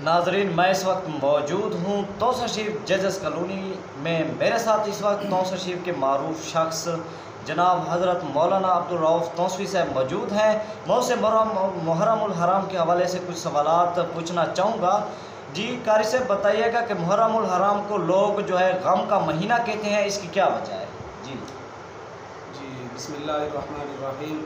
ناظرین، میں اس وقت موجود ہوں توسہ شریف ججز کالونی میں۔ میرے ساتھ اس وقت توسہ شریف کے معروف شخص جناب حضرت مولانا عبدالرؤف توسوی صاحب موجود ہیں۔ میں اسے محرم الحرام کے حوالے سے کچھ سوالات پوچھنا چاہوں گا۔ جی قاری صاحب، بتائیے گا کہ محرم الحرام کو لوگ جو ہے غم کا مہینہ کہتے ہیں، اس کی کیا وجہ ہے؟ جی بسم اللہ الرحمن الرحیم،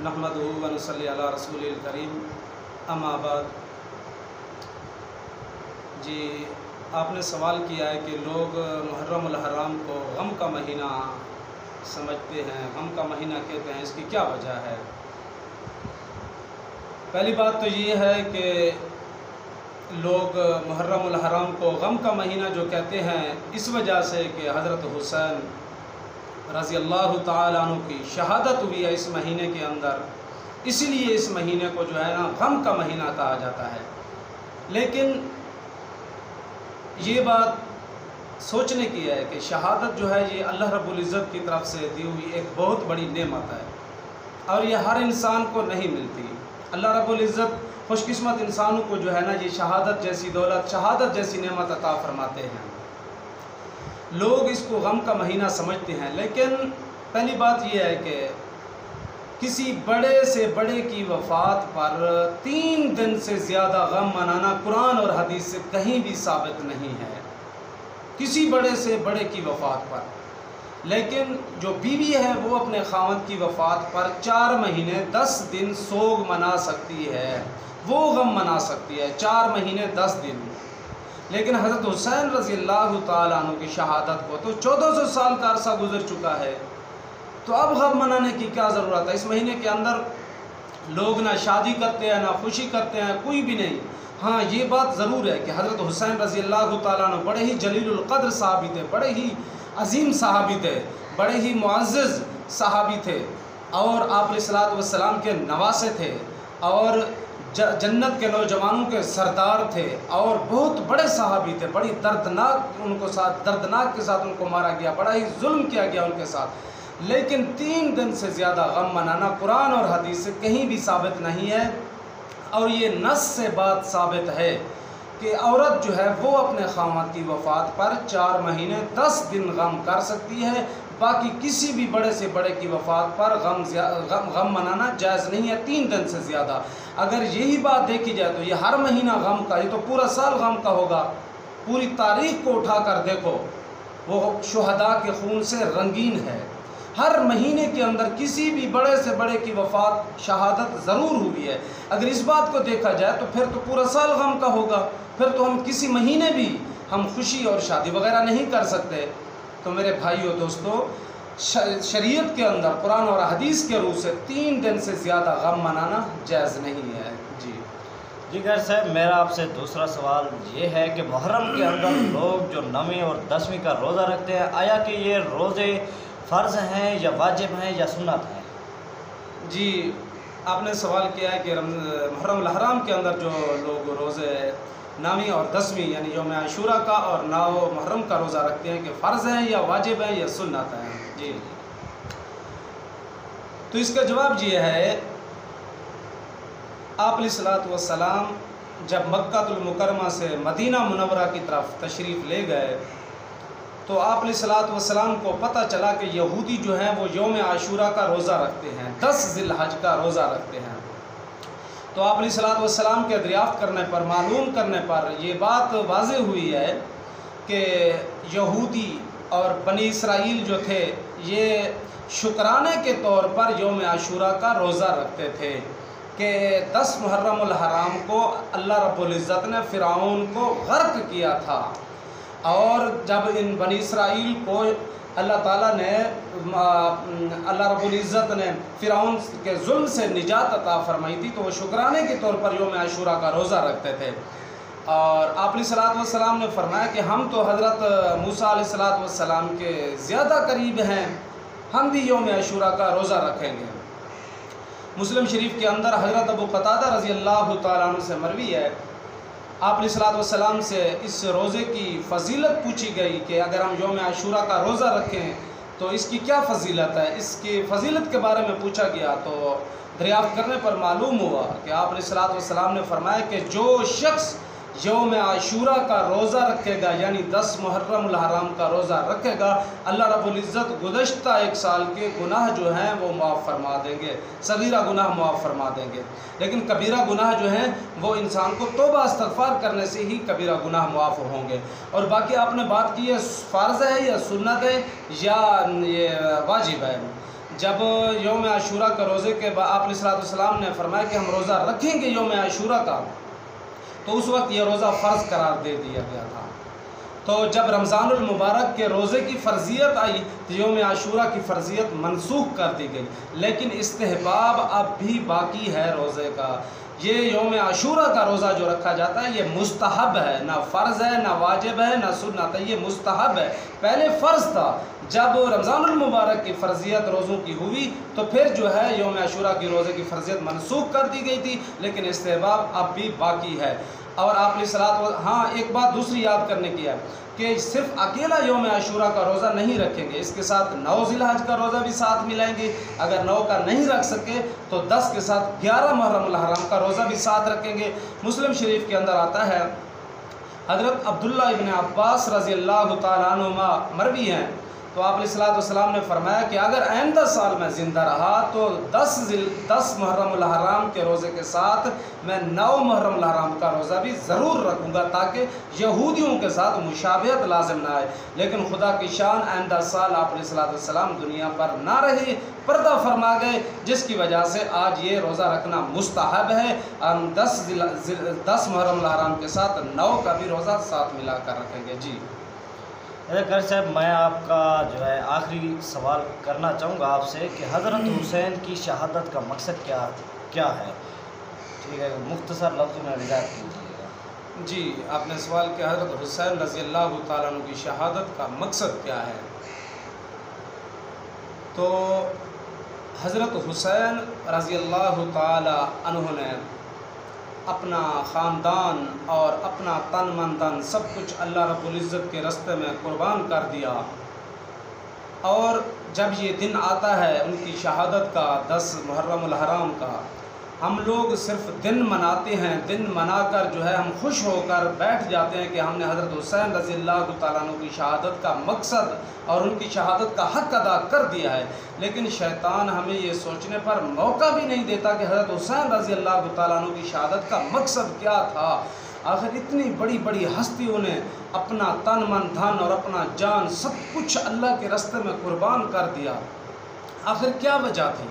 نحمدہ و نصلی علی رسول الکریم، اما بعد۔ جی، آپ نے سوال کیا ہے کہ لوگ محرم الحرام کو غم کا مہینہ سمجھتے ہیں، غم کا مہینہ کہتے ہیں، اس کی کیا وجہ ہے؟ پہلی بات تو یہ ہے کہ لوگ محرم الحرام کو غم کا مہینہ جو کہتے ہیں اس وجہ سے کہ حضرت حسین رضی اللہ تعالیٰ عنہ کی شہادت ہوئی ہے اس مہینے کے اندر، اسی لیے اس مہینے کو جو ہے نا غم کا مہینہ کہا جاتا ہے۔ لیکن یہ بات سوچنے کی ہے کہ شہادت جو ہے یہ اللہ رب العزت کی طرف سے دی ہوئی ایک بہت بڑی نعمت ہے، اور یہ ہر انسان کو نہیں ملتی۔ اللہ رب العزت خوش قسمت انسانوں کو جو ہے نا یہ شہادت جیسی دولت، شہادت جیسی نعمت عطا فرماتے ہیں۔ لوگ اس کو غم کا مہینہ سمجھتے ہیں، لیکن پہلی بات یہ ہے کہ کسی بڑے سے بڑے کی وفات پر 3 دن سے زیادہ غم منانا قرآن اور حدیث سے کہیں بھی ثابت نہیں ہے، کسی بڑے سے بڑے کی وفات پر۔ لیکن جو بیوی ہے وہ اپنے خاوند کی وفات پر 4 مہینے 10 دن سوگ منا سکتی ہے، وہ غم منا سکتی ہے 4 مہینے 10 دن۔ لیکن حضرت حسین رضی اللہ تعالیٰ عنہ کی شہادت کو تو 1400 سال کا عرصہ گزر چکا ہے، تو اب غم منانے کی کیا ضرورت ہے؟ اس مہینے کے اندر لوگ نہ شادی کرتے ہیں، نہ خوشی کرتے ہیں، کوئی بھی نہیں۔ ہاں، یہ بات ضرور ہے کہ حضرت حسین رضی اللہ تعالیٰ عنہ بڑے ہی جلیل القدر صحابی تھے، بڑے ہی عظیم صحابی تھے، بڑے ہی معزز صحابی تھے، اور آپ علیہ الصلوۃ والسلام کے نواسے تھے، اور جنت کے نوجوانوں کے سردار تھے، اور بہت بڑے صحابی تھے۔ بڑی دردناک کے ساتھ ان کو مارا گیا، بڑا ہی ظلم کیا گیا ان کے ساتھ۔ لیکن 3 دن سے زیادہ غم منانا قرآن اور حدیث سے کہیں بھی ثابت نہیں ہے، اور یہ نص سے بات ثابت ہے کہ عورت جو ہے وہ اپنے خاوند کی وفات پر 4 مہینے 10 دن غم کر سکتی ہے، باقی کسی بھی بڑے سے بڑے کی وفات پر غم منانا جائز نہیں ہے 3 دن سے زیادہ۔ اگر یہی بات دیکھی جائے تو یہ ہر مہینہ غم کا، یہ تو پورا سال غم کا ہوگا۔ پوری تاریخ کو اٹھا کر دیکھو، وہ شہداء کے خون سے رنگین ہے۔ ہر مہینے کے اندر کسی بھی بڑے سے بڑے کی وفات، شہادت ضرور ہوئی ہے۔ اگر اس بات کو دیکھا جائے تو پھر تو پورا سال غم کا ہوگا، پھر تو ہم کسی مہینے بھی ہم خوشی اور شادی وغیرہ نہیں کر سکتے۔ تو میرے بھائیو دوستو، شریعت کے اندر قرآن اور حدیث کے روح سے 3 دن سے زیادہ غم منانا جائز نہیں ہے۔ جی قاری صاحب، میرا آپ سے دوسرا سوال یہ ہے کہ محرم کے اندر لوگ جو 9ویں اور 10ویں کا روزہ رکھتے ہیں، آیا کہ یہ روزے فرض ہیں یا واجب ہیں یا سنت ہیں؟ جی، آپ نے سوال کیا ہے کہ محرم الحرام کے اندر جو لوگ روزے 9ویں اور 10ویں یعنی یوم عاشوراء کا اور 9 محرم کا روزہ رکھتے ہیں کہ فرض ہیں یا واجب ہیں یا سنت ہیں؟ جی، تو اس کا جواب یہ ہے، آپ علیہ الصلوۃ والسلام جب مکہ المکرمہ سے مدینہ منورہ کی طرف تشریف لے گئے تو آپ علیہ الصلوۃ والسلام کو پتہ چلا کہ یہودی جو ہیں وہ یوم عاشوراء کا روزہ رکھتے ہیں، 10 ذی الحج کا روزہ رکھتے ہیں۔ تو آپ علیہ الصلوۃ والسلام کے دریافت کرنے پر، معلوم کرنے پر یہ بات واضح ہوئی ہے کہ یہودی اور بنی اسرائیل جو تھے یہ شکرانے کے طور پر یوم عاشوراء کا روزہ رکھتے تھے کہ 10 محرم الحرام کو اللہ رب العزت نے فرعون کو غرق کیا تھا، اور جب ان بنی اسرائیل کو اللہ تعالیٰ نے، اللہ رب العزت نے فرعون کے ظلم سے نجات عطا فرمائی تھی، تو وہ شکرانے کے طور پر یوم عاشوراء کا روزہ رکھتے تھے۔ اور آپ علیہ الصلوۃ والسلام نے فرمایا کہ ہم تو حضرت موسیٰ علیہ الصلوۃ والسلام کے زیادہ قریب ہیں، ہم بھی یوم عاشوراء کا روزہ رکھیں گے۔ مسلم شریف کے اندر حضرت ابو قتادہ رضی اللہ تعالیٰ عنہ سے مروی ہے، آپ علیہ الصلوۃ والسلام سے اس روزے کی فضیلت پوچھی گئی کہ اگر ہم یوم عاشوراء کا روزہ رکھیں تو اس کی کیا فضیلت ہے، اس کی فضیلت کے بارے میں پوچھا گیا تو دریافت کرنے پر معلوم ہوا کہ آپ علیہ الصلوۃ والسلام نے فرمایا کہ جو شخص یوم عاشورہ کا روزہ رکھے گا، یعنی 10 محرم الحرام کا روزہ رکھے گا، اللہ رب العزت گزشتہ 1 سال کے گناہ جو ہیں وہ معاف فرما دیں گے، صغیرہ گناہ معاف فرما دیں گے۔ لیکن کبیرہ گناہ جو ہیں وہ انسان کو توبہ استغفار کرنے سے ہی کبیرہ گناہ معاف ہوں گے۔ اور باقی آپ نے بات کی ہے فرض ہے یا سنت ہے یا یہ واجب ہے۔ جب یوم عاشورہ کا روزے کے بعد آپ علیہ الصلوۃ والسلام نے فرمایا کہ ہم روزہ رکھیں گے یوم عاشورہ کا، تو اس وقت یہ روزہ فرض قرار دے دیا گیا تھا۔ تو جب رمضان المبارک کے روزے کی فرضیت آئی تو یوم عاشورہ کی فرضیت منسوخ کر دی گئی، لیکن استحباب اب بھی باقی ہے روزے کا۔ یہ یوم عاشورہ کا روزہ جو رکھا جاتا ہے یہ مستحب ہے، نہ فرض ہے نہ واجب ہے نہ سنت ہے، یہ مستحب ہے۔ پہلے فرض تھا، جب رمضان المبارک کی فرضیت روزوں کی ہوئی تو پھر جو ہے یوم عاشورہ کی روزے کی فرضیت منسوخ کر دی گئی تھی، لیکن استحباب اب بھی باقی ہے۔ اور آپ نے ہاں ایک بات دوسری یاد کرنے کی ہے کہ صرف اکیلا یوم عاشورہ کا روزہ نہیں رکھیں گے، اس کے ساتھ 9 ذی الحج کا روزہ بھی ساتھ ملائیں گے۔ اگر 9 کا نہیں رکھ سکے تو 10 کے ساتھ 11 محرم الحرام کا روزہ بھی ساتھ رکھیں گے۔ مسلم شریف کے اندر آتا ہے، حضرت عبداللہ ابن عباس رضی اللہ تعالیٰ عنہما مروی ہیں، تو آپ علیہ الصلوۃ والسلام نے فرمایا کہ اگر آئندہ سال میں زندہ رہا تو 10 محرم الحرام کے روزے کے ساتھ میں 9 محرم الحرام کا روزہ بھی ضرور رکھوں گا تاکہ یہودیوں کے ساتھ مشابہت لازم نہ آئے۔ لیکن خدا کی شان آئندہ سال آپ علیہ الصلوۃ والسلام دنیا پر نہ رہے، پردہ فرما گئے، جس کی وجہ سے آج یہ روزہ رکھنا مستحب ہے۔ ہم 10 محرم الحرام کے ساتھ 9 کا بھی روزہ ساتھ ملا کر رکھیں گے۔ جی گر صاحب، میں آپ کا جو ہے آخری سوال کرنا چاہوں گا آپ سے کہ حضرت حسین کی شہادت کا مقصد کیا ہے؟ ٹھیک ہے، مختصر لفظوں میں وضاحت کیجیے گا۔ جی، آپ نے سوال کیا حضرت حسین رضی اللہ تعالیٰ عنہ کی شہادت کا مقصد کیا ہے؟ تو حضرت حسین رضی اللہ تعالیٰ عنہ نے اپنا خاندان اور اپنا تن من دھن سب کچھ اللہ رب العزت کے راستے میں قربان کر دیا، اور جب یہ دن آتا ہے ان کی شہادت کا 10 محرم الحرام کا، ہم لوگ صرف دن مناتے ہیں، دن منا کر جو ہے ہم خوش ہو کر بیٹھ جاتے ہیں کہ ہم نے حضرت حسین رضی اللہ تعالیٰ عنہ کی شہادت کا مقصد اور ان کی شہادت کا حق ادا کر دیا ہے۔ لیکن شیطان ہمیں یہ سوچنے پر موقع بھی نہیں دیتا کہ حضرت حسین رضی اللہ تعالیٰ عنہ کی شہادت کا مقصد کیا تھا۔ آخر اتنی بڑی بڑی ہستیوں نے اپنا تن من دھن اور اپنا جان سب کچھ اللہ کے راستے میں قربان کر دیا، آخر کیا وجہ تھی؟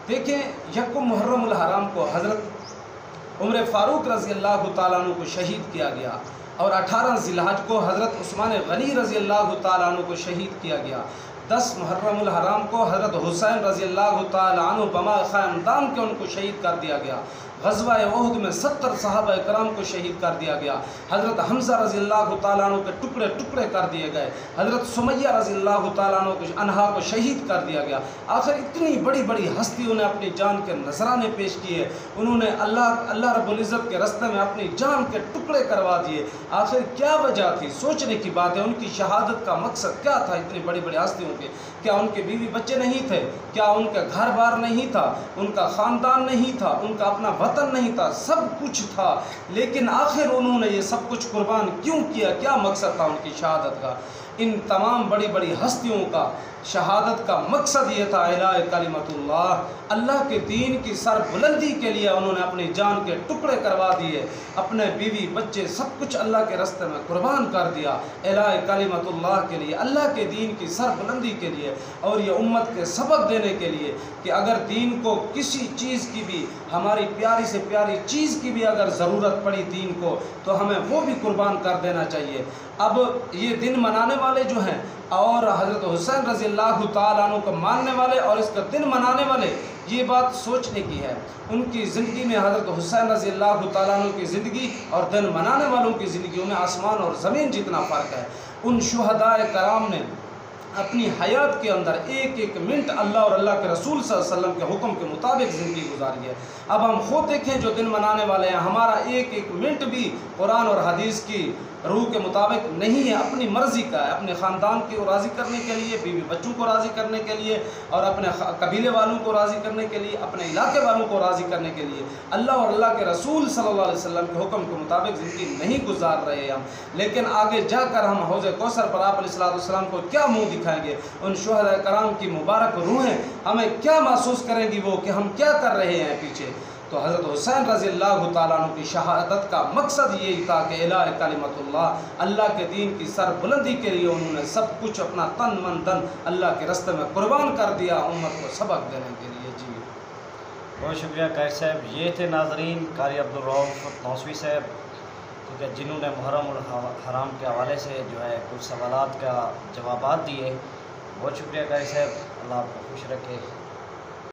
دیکھیں، 1 محرم الحرام کو حضرت عمر فاروق رضی اللہ تعالیٰ عنہ کو شہید کیا گیا، اور 18 ذی الحج کو حضرت عثمان غنی رضی اللہ تعالیٰ عنہ کو شہید کیا گیا۔ 10 محرم الحرام کو حضرت حسین رضی اللہ تعالیٰ عنہ بما خاندان کے ان کو شہید کر دیا گیا۔ غزوہ احد میں 70 صحابہ کرام کو شہید کر دیا گیا۔ حضرت حمزہ رضی اللہ تعالیٰ عنہ کے ٹکڑے ٹکڑے کر دیے گئے۔ حضرت سمیہ رضی اللہ تعالیٰ عنہ کو شہید کر دیا گیا۔ آخر اتنی بڑی بڑی ہستیوں نے اپنی جان کے نذرانے پیش کیے، انہوں نے اللہ رب العزت کے راستے میں اپنی جان کے ٹکڑے کروا دیے۔ آخر کیا وجہ تھی؟ سوچنے کی بات ہے، ان کی شہادت کا مقصد کیا تھا؟ اتنی بڑی بڑی ہستیوں کے کیا ان کے بیوی بچے نہیں تھے؟ کیا ان کا گھر بار نہیں تھا؟ ان کا خاندان نہیں تھا؟ ان کا اپنا وطن نہیں تھا؟ سب کچھ تھا، لیکن آخر انہوں نے یہ سب کچھ قربان کیوں کیا؟ کیا مقصد تھا ان کی شہادت کا؟ ان تمام بڑی بڑی ہستیوں کا شہادت کا مقصد یہ تھا اعلاء کلمت اللہ، اللہ کے دین کی سر بلندی کے لیے انہوں نے اپنی جان کے ٹکڑے کروا دیے، اپنے بیوی بچے سب کچھ اللہ کے راستے میں قربان کر دیا اعلاء کلمت اللہ کے لیے، اللہ کے دین کی سر بلندی کے لیے، اور یہ امت کے سبق دینے کے لیے کہ اگر دین کو کسی چیز کی بھی، ہماری پیاری سے پیاری چیز کی بھی اگر ضرورت پڑی دین کو، تو ہمیں وہ بھی قربان کر دینا چاہیے۔ اب یہ دن منانے والے جو ہیں اور حضرت حسین رضی اللہ تعالیٰ عنہ کو ماننے والے اور اس کا دن منانے والے، یہ بات سوچنے کی ہے۔ ان کی زندگی میں حضرت حسین رضی اللہ تعالیٰ عنہ کی زندگی اور دن منانے والوں کی زندگیوں میں آسمان اور زمین جتنا فرق ہے۔ ان شہداء کرام نے اپنی حیات کے اندر ایک ایک منٹ اللہ اور اللہ کے رسول صلی اللہ علیہ وسلم کے حکم کے مطابق زندگی گزاری ہے۔ اب ہم خود دیکھیں جو دن منانے والے ہیں، ہمارا ایک ایک منٹ بھی قرآن اور حدیث کی روح کے مطابق نہیں ہے، اپنی مرضی کا ہے، اپنے خاندان کو راضی کرنے کے لیے، بیوی بچوں کو راضی کرنے کے لیے، اور اپنے قبیلے والوں کو راضی کرنے کے لیے، اپنے علاقے والوں کو راضی کرنے کے لیے اللہ اور اللہ کے رسول صلی اللہ علیہ وسلم کے حکم کے مطابق زندگی نہیں گزار رہے ہیں ہم۔ لیکن آگے جا کر ہم حوض کوثر پر آپ علیہ السلام کو کیا منہ دکھائیں گے؟ ان شہداء کرام کی مبارک روحیں ہمیں کیا محسوس کریں گی وہ کہ ہم کیا کر رہے ہیں پیچھے؟ تو حضرت حسین رضی اللہ تعالیٰ عنہ کی شہادت کا مقصد یہی تھا کہ اعلاء کلمت اللہ کے دین کی سر بلندی کے لیے انہوں نے سب کچھ اپنا تن من دن اللہ کے راستے میں قربان کر دیا امت کو سبق دینے کے لیے۔ جی بہت شکریہ قاری صاحب۔ یہ تھے ناظرین قاری عبدالرؤف توسوی صاحب، ٹھیک ہے، جنہوں نے محرم الحرام کے حوالے سے جو ہے کچھ سوالات کا جوابات دیے۔ بہت شکریہ قاری صاحب، اللہ آپ کو خوش رکھے۔